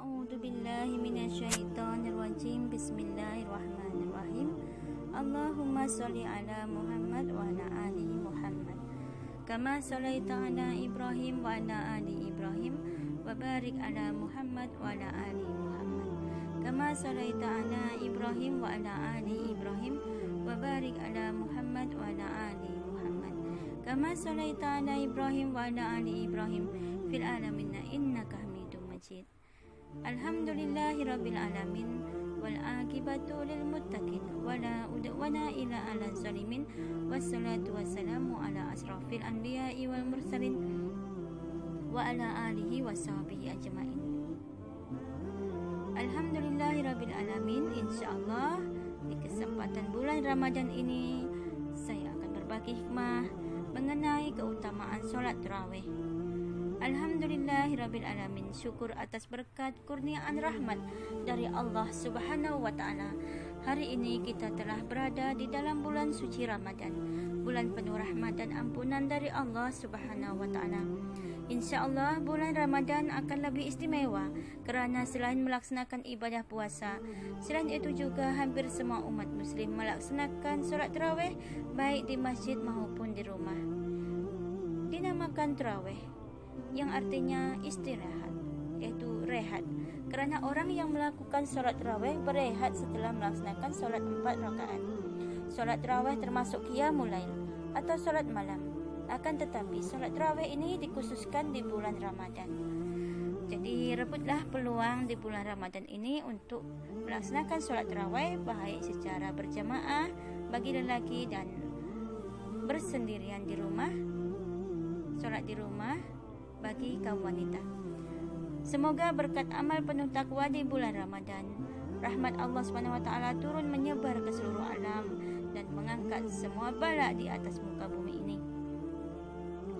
A'udzu billahi minasyaitonir rajim. Bismillahirrahmanirrahim. Allahumma sholli ala Muhammad wa ala ali Muhammad. Kama shallaita ala Ibrahim wa ala ali Ibrahim wa barik ala Muhammad wa ala ali Muhammad. Kama shallaita ala Ibrahim wa ala ali Ibrahim wa barik ala Muhammad wa ala ali Muhammad. Kama shallaita ala Ibrahim wa ala ali Ibrahim fil alamin innaka Hamidum Majid. Alhamdulillahirabbil alamin wal aqibatu lil muttaqin wala udwana ila ala zalimin wassalatu wassalamu ala asrafil anbiya'i wal mursalin wa ala alihi washabihi ajmain. Alhamdulillahirabbil alamin. Insyaallah di kesempatan bulan Ramadan ini saya akan berbagi hikmah mengenai keutamaan solat tarawih. Alhamdulillahirabbil alamin. Syukur atas berkat kurniaan rahmat dari Allah Subhanahu wa taala. Hari ini kita telah berada di dalam bulan suci Ramadan, bulan penuh rahmat dan ampunan dari Allah Subhanahu wa taala. Insyaallah bulan Ramadan akan lebih istimewa kerana selain melaksanakan ibadah puasa, selain itu juga hampir semua umat muslim melaksanakan solat tarawih baik di masjid maupun di rumah. Dinamakan tarawih yang artinya istirahat, yaitu rehat, kerana orang yang melakukan solat tarawih berehat setelah melaksanakan solat 4 rakaat. Solat tarawih termasuk qiyamul lail atau solat malam. Akan tetapi solat tarawih ini dikhususkan di bulan Ramadan. Jadi rebutlah peluang di bulan Ramadan ini untuk melaksanakan solat tarawih baik secara berjamaah bagi lelaki dan bersendirian di rumah, solat di rumah bagi kaum wanita. Semoga berkat amal penuh takwa di bulan Ramadan, rahmat Allah SWT turun menyebar ke seluruh alam dan mengangkat semua bala di atas muka bumi ini.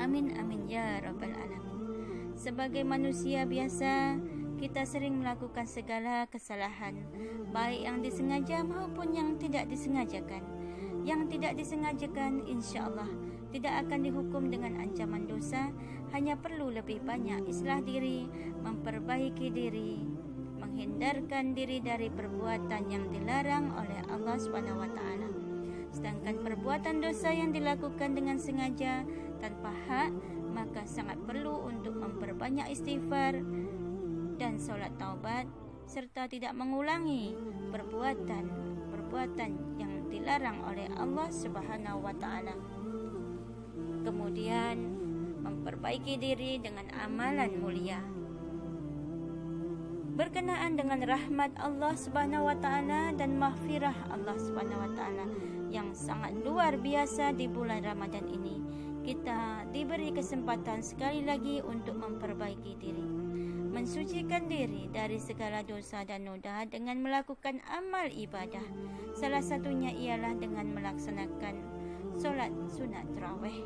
Amin amin ya rabbal alamin. Sebagai manusia biasa, kita sering melakukan segala kesalahan, baik yang disengaja maupun yang tidak disengajakan. Yang tidak disengajakan insya-Allah tidak akan dihukum dengan ancaman dosa, hanya perlu lebih banyak islah diri, memperbaiki diri, menghindarkan diri dari perbuatan yang dilarang oleh Allah SWT. Sedangkan perbuatan dosa yang dilakukan dengan sengaja tanpa hak, maka sangat perlu untuk memperbanyak istighfar dan solat taubat serta tidak mengulangi perbuatan yang dilarang oleh Allah Subhanahu wa taala. Kemudian memperbaiki diri dengan amalan mulia berkenaan dengan rahmat Allah Subhanahu wa taala dan maghfirah Allah Subhanahu wa taala yang sangat luar biasa di bulan Ramadan ini. Kita diberi kesempatan sekali lagi untuk memperbaiki diri, mensucikan diri dari segala dosa dan noda dengan melakukan amal ibadah. Salah satunya ialah dengan melaksanakan solat sunat tarawih.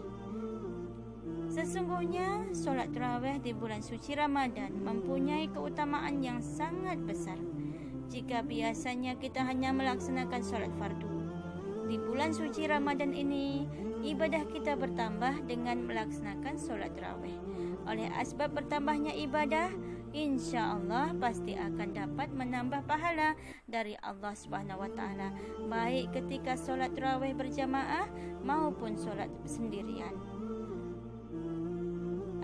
Sesungguhnya solat tarawih di bulan suci Ramadan mempunyai keutamaan yang sangat besar. Jika biasanya kita hanya melaksanakan solat fardu, di bulan suci Ramadan ini ibadah kita bertambah dengan melaksanakan solat tarawih. Oleh asbab bertambahnya ibadah, insya-Allah pasti akan dapat menambah pahala dari Allah Subhanahu wa taala, baik ketika solat tarawih berjamaah maupun solat sendirian.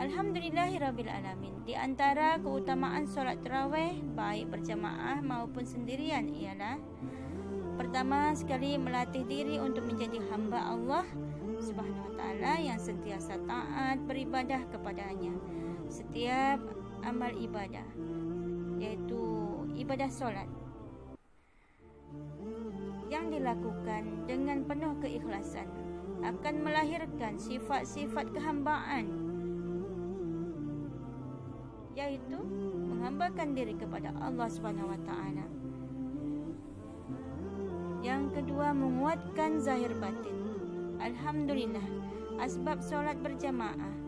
Alhamdulillahirabbil alamin. Di antara keutamaan solat tarawih baik berjamaah maupun sendirian ialah pertama sekali melatih diri untuk menjadi hamba Allah Subhanahu wa taala yang sentiasa taat beribadah kepadanya. Setiap amal ibadah, yaitu ibadah solat yang dilakukan dengan penuh keikhlasan akan melahirkan sifat-sifat kehambaan, yaitu menghambakan diri kepada Allah Subhanahu wa taala. Yang kedua, menguatkan zahir batin. Alhamdulillah, asbab solat berjamaah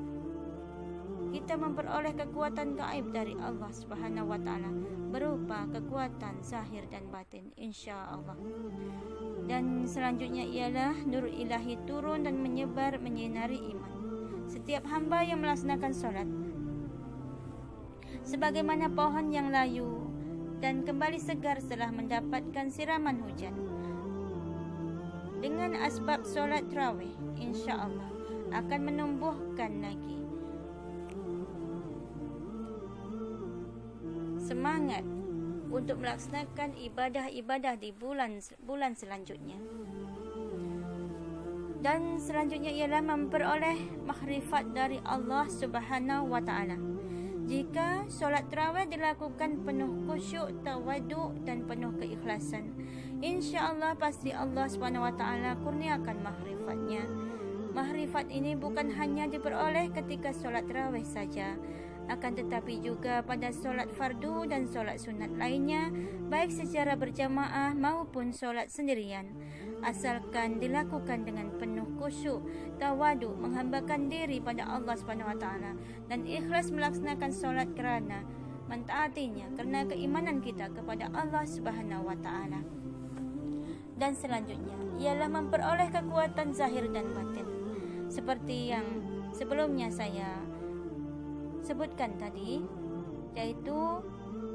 kita memperoleh kekuatan gaib dari Allah Subhanahu wa taala berupa kekuatan zahir dan batin insya-Allah. Dan selanjutnya ialah nur ilahi turun dan menyebar menyinari iman. Setiap hamba yang melaksanakan solat sebagaimana pohon yang layu dan kembali segar setelah mendapatkan siraman hujan. Dengan asbab solat tarawih, insya-Allah akan menumbuhkan lagi semangat untuk melaksanakan ibadah-ibadah di bulan selanjutnya. Dan selanjutnya ialah memperoleh makrifat dari Allah Subhanahu wa taala. Jika solat tarawih dilakukan penuh khusyuk, tawaduk dan penuh keikhlasan, insya-Allah pasti Allah Subhanahu wa taala kurniakan makrifatnya. Makrifat ini bukan hanya diperoleh ketika solat tarawih saja, akan tetapi juga pada solat fardu dan solat sunat lainnya, baik secara berjamaah maupun solat sendirian, asalkan dilakukan dengan penuh khusyuk, tawaduk, menghambakan diri pada Allah Subhanahu wa taala dan ikhlas melaksanakan solat kerana mentaatinya, kerana keimanan kita kepada Allah Subhanahu wa taala. Dan selanjutnya ialah memperoleh kekuatan zahir dan batin, seperti yang sebelumnya saya sebutkan tadi, yaitu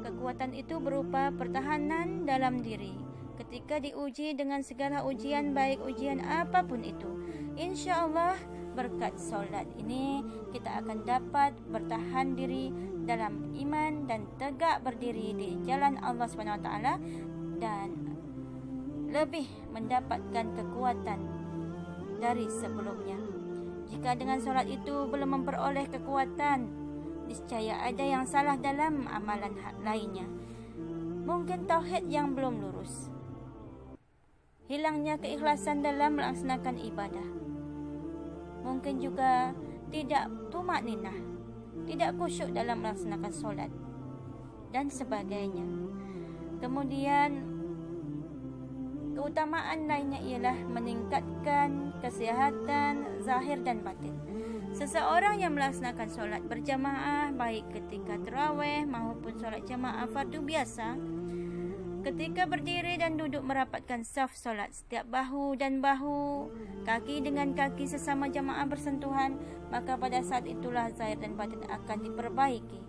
kekuatan itu berupa pertahanan dalam diri ketika diuji dengan segala ujian, baik ujian apapun itu. Insya-Allah berkat solat ini kita akan dapat bertahan diri dalam iman dan tegak berdiri di jalan Allah SWT dan lebih mendapatkan kekuatan dari sebelumnya. Jika dengan solat itu belum memperoleh kekuatan, niscaya ada yang salah dalam amalan lainnya. Mungkin tauhid yang belum lurus, hilangnya keikhlasan dalam melaksanakan ibadah, mungkin juga tidak tumakninah, tidak khusyuk dalam melaksanakan solat dan sebagainya. Kemudian keutamaan lainnya ialah meningkatkan kesihatan zahir dan batin. Seseorang yang melaksanakan solat berjamaah, baik ketika tarawih maupun solat jamaah fardu biasa, ketika berdiri dan duduk merapatkan saf solat, setiap bahu dan bahu, kaki dengan kaki sesama jamaah bersentuhan, maka pada saat itulah zahir dan batin akan diperbaiki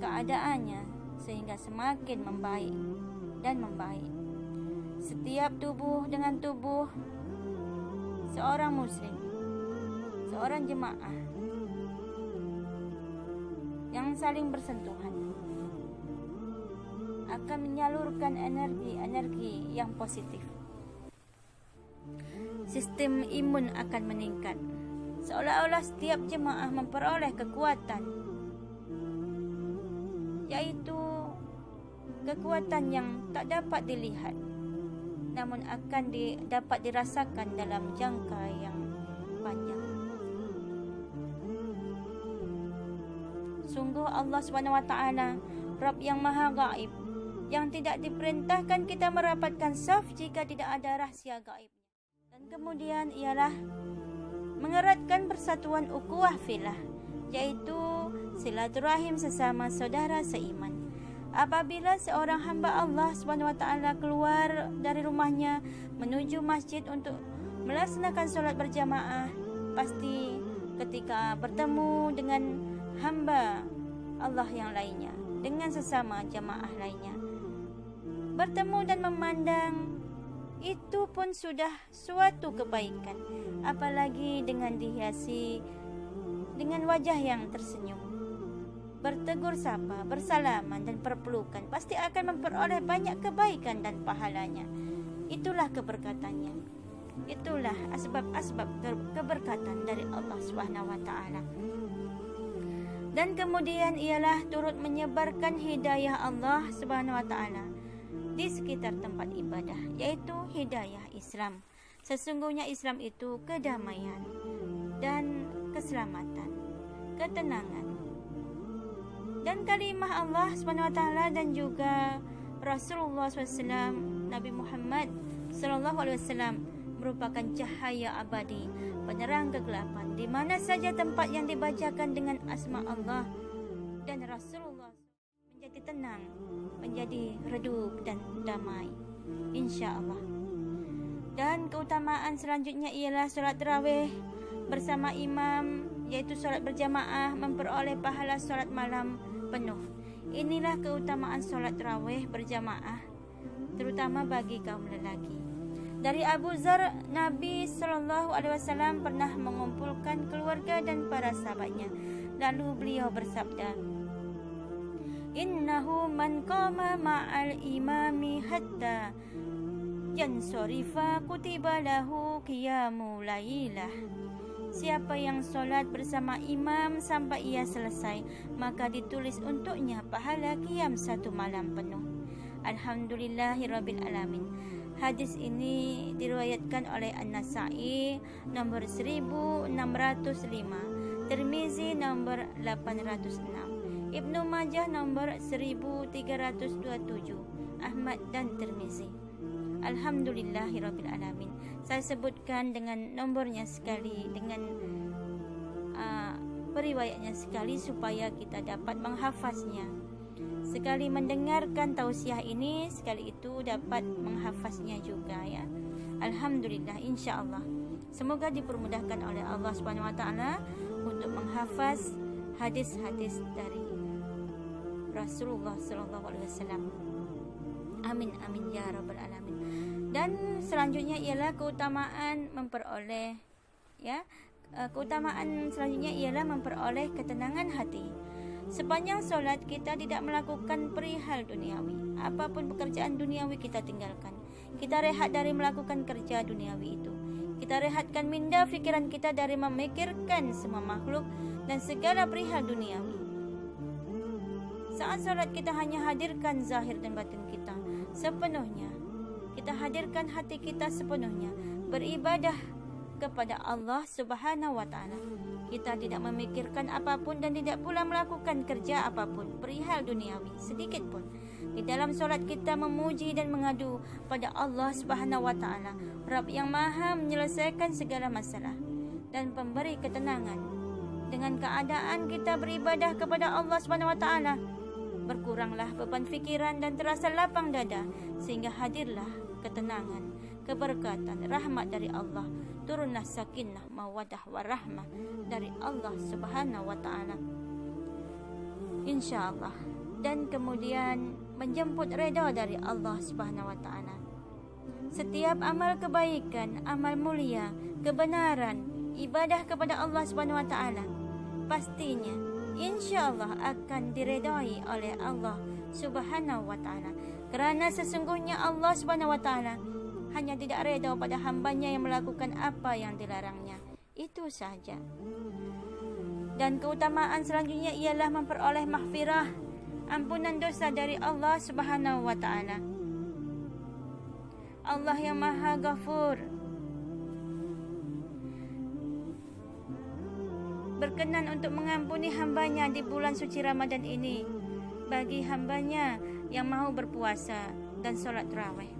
keadaannya sehingga semakin membaik dan membaik. Setiap tubuh dengan tubuh seorang muslim, seorang jemaah yang saling bersentuhan akan menyalurkan energi-energi yang positif. Sistem imun akan meningkat, seolah-olah setiap jemaah memperoleh kekuatan, yaitu kekuatan yang tak dapat dilihat, namun akan dapat dirasakan dalam jangka yang panjang. Sungguh Allah SWT Rabb yang maha gaib, yang tidak diperintahkan kita merapatkan saf jika tidak ada rahsia gaibnya. Dan kemudian ialah mengeratkan persatuan ukhuwah fillah, yaitu silaturahim sesama saudara seiman. Apabila seorang hamba Allah SWT keluar dari rumahnya menuju masjid untuk melaksanakan solat berjamaah, pasti ketika bertemu dengan hamba Allah yang lainnya, dengan sesama jamaah lainnya, bertemu dan memandang, itu pun sudah suatu kebaikan. Apalagi dengan dihiasi dengan wajah yang tersenyum, bertegur sapa, bersalaman dan berpelukan, pasti akan memperoleh banyak kebaikan dan pahalanya. Itulah keberkatannya. Itulah asbab-asbab keberkatan dari Allah SWT. Dan kemudian ialah turut menyebarkan hidayah Allah SWT di sekitar tempat ibadah, yaitu hidayah Islam. Sesungguhnya Islam itu kedamaian dan keselamatan, ketenangan. Dan kalimah Allah SWT dan juga Rasulullah SAW, Nabi Muhammad SAW merupakan cahaya abadi, penerang kegelapan, di mana saja tempat yang dibacakan dengan asma Allah dan Rasulullah menjadi tenang, menjadi redup dan damai, insya-Allah. Dan keutamaan selanjutnya ialah solat tarawih bersama imam, yaitu solat berjamaah, memperoleh pahala solat malam penuh. Inilah keutamaan solat tarawih berjamaah, terutama bagi kaum lelaki. Dari Abu Dzar, Nabi SAW pernah mengumpulkan keluarga dan para sahabatnya. Lalu beliau bersabda, "Innahu man qama ma'al imami hatta yansorifa kutiba lahu qiyamu lailah." Siapa yang solat bersama imam sampai ia selesai, maka ditulis untuknya pahala qiyam satu malam penuh. Alhamdulillahirabbil alamin. Hadis ini diriwayatkan oleh An-Nasa'i nomor 1605, Tirmizi nomor 806, Ibnu Majah nomor 1327, Ahmad dan Tirmizi. Alhamdulillahirabbil alamin. Saya sebutkan dengan nomornya sekali, dengan periwayatnya sekali supaya kita dapat menghafaznya. Sekali mendengarkan tausiah ini, sekali itu dapat menghafaznya juga ya. Alhamdulillah, insyaallah. Semoga dipermudahkan oleh Allah Subhanahu wa taala untuk menghafaz hadis-hadis dari Rasulullah sallallahu alaihi wasallam. Amin amin ya rabbal alamin. Dan selanjutnya ialah keutamaan memperoleh keutamaan selanjutnya ialah memperoleh ketenangan hati. Sepanjang solat kita tidak melakukan perihal duniawi. Apapun pekerjaan duniawi kita tinggalkan. Kita rehat dari melakukan kerja duniawi itu. Kita rehatkan minda fikiran kita dari memikirkan semua makhluk dan segala perihal duniawi. Saat solat kita hanya hadirkan zahir dan batin kita sepenuhnya. Kita hadirkan hati kita sepenuhnya, beribadah kepada Allah Subhanahu wa taala. Kita tidak memikirkan apapun dan tidak pula melakukan kerja apapun perihal duniawi sedikit pun. Di dalam solat kita memuji dan mengadu pada Allah Subhanahu wa taala, Rabb yang Maha menyelesaikan segala masalah dan pemberi ketenangan. Dengan keadaan kita beribadah kepada Allah Subhanahu wa taala, berkuranglah beban fikiran dan terasa lapang dada, sehingga hadirlah ketenangan, keberkatan, rahmat dari Allah. Turunlah sakinah, mawadah, warahmah dari Allah Subhanahu wa taala, insyaallah. Dan kemudian menjemput redha dari Allah Subhanahu wa taala. Setiap amal kebaikan, amal mulia, kebenaran, ibadah kepada Allah Subhanahu wa taala pastinya insyaallah akan diredai oleh Allah Subhanahu wa taala. Kerana sesungguhnya Allah Subhanahu wa taala hanya tidak redha pada hambanya yang melakukan apa yang dilarangnya. Itu saja. Dan keutamaan selanjutnya ialah memperoleh maghfirah, ampunan dosa dari Allah Subhanahu wa taala. Allah yang Maha Ghafur berkenan untuk mengampuni hambanya di bulan suci Ramadan ini bagi hambanya yang mahu berpuasa dan solat tarawih.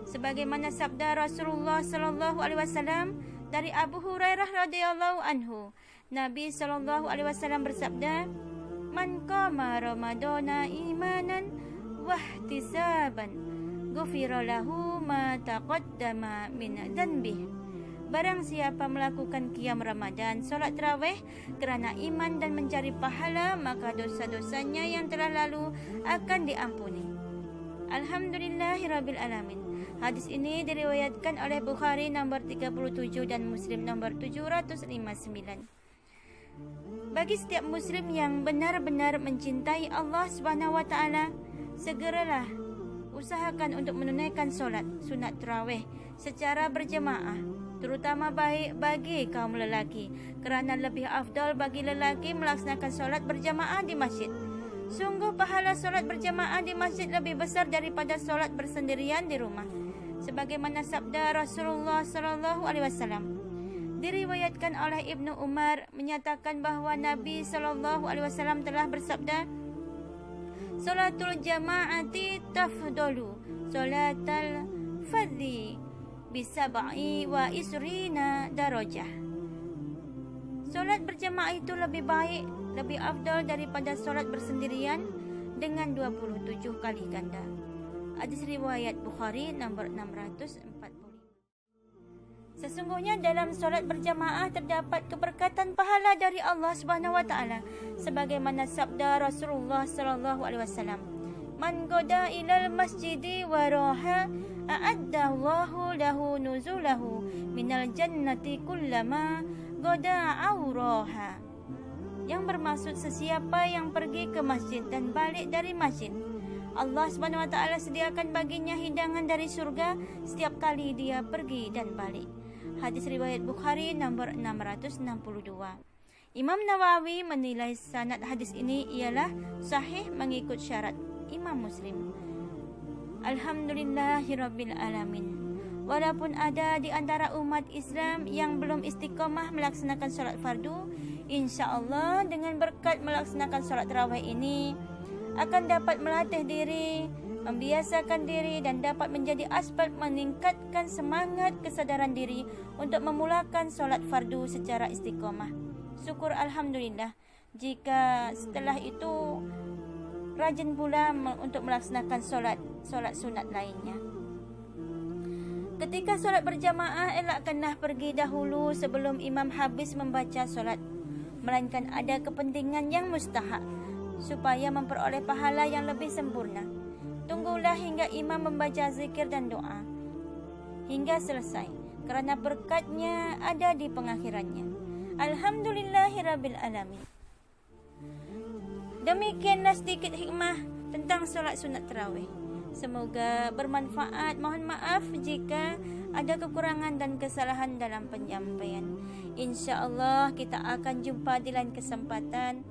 Sebagaimana sabda Rasulullah sallallahu alaihi wasallam dari Abu Hurairah radhiyallahu anhu, Nabi sallallahu alaihi wasallam bersabda, "Man qama Ramadana imanan wa ihtisaban, ghufira lahu ma taqaddama min dhanbihi." Barang siapa melakukan qiyam Ramadan, solat tarawih kerana iman dan mencari pahala, maka dosa-dosanya yang telah lalu akan diampuni. Alhamdulillahirabbil alamin. Hadis ini diriwayatkan oleh Bukhari nomor 37 dan Muslim nomor 759. Bagi setiap muslim yang benar-benar mencintai Allah Subhanahu wa taala, segeralah usahakan untuk menunaikan solat sunat tarawih secara berjemaah, terutama baik bagi kaum lelaki, kerana lebih afdal bagi lelaki melaksanakan solat berjemaah di masjid. Sungguh pahala solat berjemaah di masjid lebih besar daripada solat bersendirian di rumah. Sebagaimana sabda Rasulullah sallallahu alaihi wasallam, diriwayatkan oleh Ibnu Umar menyatakan bahawa Nabi sallallahu alaihi wasallam telah bersabda, "Salatul jama'ati tafdalu salatal fadli bisab'i wa isrina darajah." Solat berjamaah itu lebih baik, lebih afdal daripada solat bersendirian dengan 27 kali ganda. Hadis riwayat Bukhari nomor 640. Sesungguhnya dalam solat berjamaah terdapat keberkatan pahala dari Allah Subhanahu wa taala sebagaimana sabda Rasulullah sallallahu alaihi wasallam, "Man qada ilal masjidi wa raha a'adda Allahu lahu nuzulahu minal jannati kullama qada auraha." Yang bermaksud sesiapa yang pergi ke masjid dan balik dari masjid, Allah Subhanahu wa taala sediakan baginya hidangan dari surga setiap kali dia pergi dan balik. Hadis riwayat Bukhari nomor 662. Imam Nawawi menilai sanad hadis ini ialah sahih mengikut syarat Imam Muslim. Alhamdulillahirabbil alamin. Walaupun ada di antara umat Islam yang belum istiqamah melaksanakan solat fardu, insya-Allah dengan berkat melaksanakan solat tarawih ini akan dapat melatih diri, membiasakan diri dan dapat menjadi asbab meningkatkan semangat kesadaran diri untuk memulakan solat fardu secara istiqamah. Syukur alhamdulillah jika setelah itu rajin pula untuk melaksanakan solat sunat lainnya. Ketika solat berjamaah, elakkanlah pergi dahulu sebelum imam habis membaca solat, melainkan ada kepentingan yang mustahak supaya memperoleh pahala yang lebih sempurna. Tunggulah hingga imam membaca zikir dan doa hingga selesai, kerana berkatnya ada di pengakhirannya. Alhamdulillahirabbil alamin. Demikianlah sedikit hikmah tentang solat sunat tarawih. Semoga bermanfaat. Mohon maaf jika ada kekurangan dan kesalahan dalam penyampaian. InsyaAllah kita akan jumpa di lain kesempatan.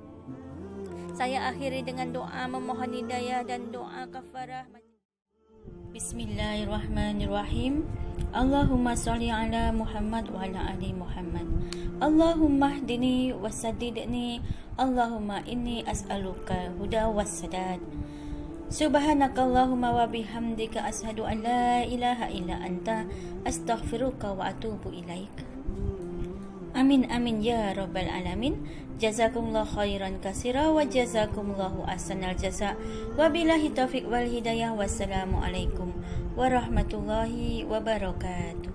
Saya akhiri dengan doa memohon hidayah dan doa kafarah. Bismillahirrahmanirrahim. Allahumma salli ala Muhammad wa ala ali Muhammad. Allahumma hdini wasadidni. Allahumma inni as'aluka huda wassadad. Subhanakallahumma wa bihamdika ashhadu an la ilaha illa anta astaghfiruka wa atubu ilaik. Amin amin ya rabbal alamin. Jazakumullah khairan katsira wa jazakumullahu ahsanal jaza. Wabillahi taufiq wal hidayah. Wassalamualaikum warahmatullahi wabarakatuh.